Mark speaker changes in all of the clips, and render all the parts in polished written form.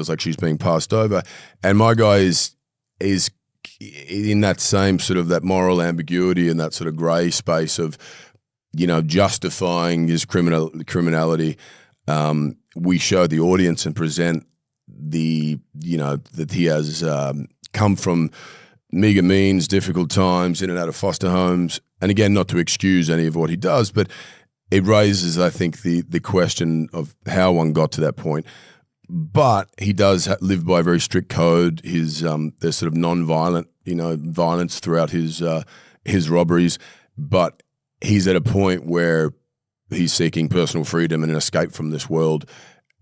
Speaker 1: feels like she's being passed over. And my guy is in that same sort of that moral ambiguity and that sort of grey space of, justifying his criminality. We show the audience and present that he has come from meager means, difficult times, in and out of foster homes. And again, not to excuse any of what he does, but it raises, I think, the question of how one got to that point. But he does live by a very strict code. There's sort of non-violent, violence throughout his robberies. But he's at a point where he's seeking personal freedom and an escape from this world,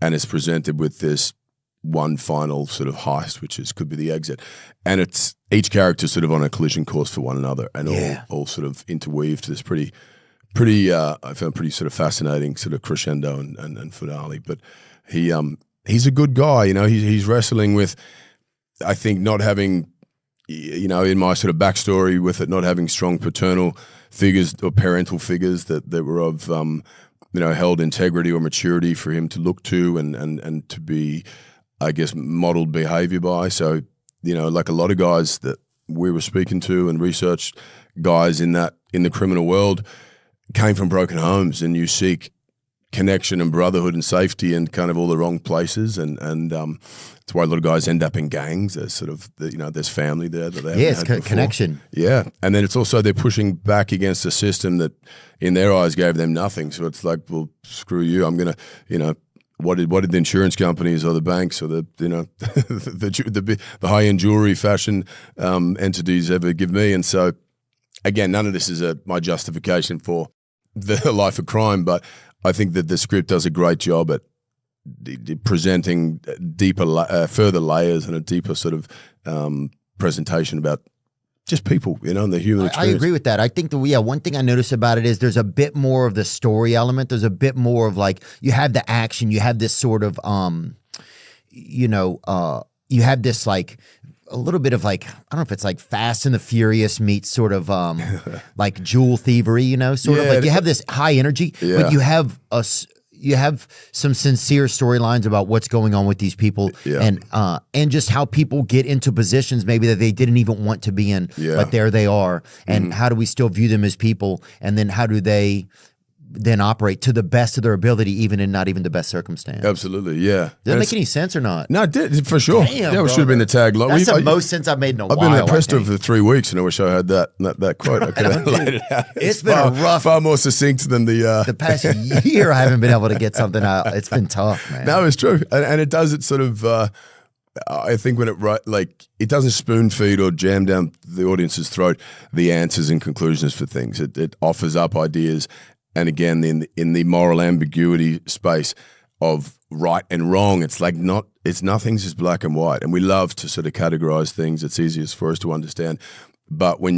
Speaker 1: and is presented with this one final sort of heist, which could be the exit. And it's each character sort of on a collision course for one another, and all sort of interweaved to this pretty I found pretty sort of fascinating sort of crescendo and finale. But he's a good guy, he's wrestling with, I think, not having, in my sort of backstory with it, not having strong paternal figures or parental figures that were of held integrity or maturity for him to look to and to be, I guess, modeled behavior by. So, like a lot of guys that we were speaking to and researched, guys in the criminal world came from broken homes, and you seek connection and brotherhood and safety in kind of all the wrong places, and that's why a lot of guys end up in gangs. There's sort of there's family there that they haven't had before. Connection. Yeah, and then it's also they're pushing back against a system that in their eyes gave them nothing. So it's like, well, screw you. I'm gonna, what did the insurance companies or the banks or the the high end jewelry fashion entities ever give me? And so again, none of this is my justification for the life of crime, but I think that the script does a great job at presenting deeper, further layers and a deeper sort of presentation about just people, and the human experience. I agree with that. I think one thing I notice about it is there's a bit more of the story element. There's a bit more of like, you have the action, you have this sort of, you have this like a little bit of like, I don't know if it's like Fast and the Furious meets sort of like jewel thievery, sort of like you have this high energy, but you have some sincere storylines about what's going on with these people, and just how people get into positions maybe that they didn't even want to be in, but there they are, and how do we still view them as people, and then how do they then operate to the best of their ability, even in not even the best circumstance. Absolutely, yeah. Does that make any sense or not? No, it did, for sure. Damn, it should have been the tagline. That's the most sense I've made in a while. I've been impressed over 3 weeks, and I wish I had that quote. I could have laid it out. It's been a rough, far more succinct than the past year. I haven't been able to get something out. It's been tough, man. No, it's true, and it does. It sort of. I think when it doesn't spoon feed or jam down the audience's throat the answers and conclusions for things. It offers up ideas. And again, in the moral ambiguity space of right and wrong, it's like nothing's just black and white. And we love to sort of categorize things. It's easiest for us to understand. But when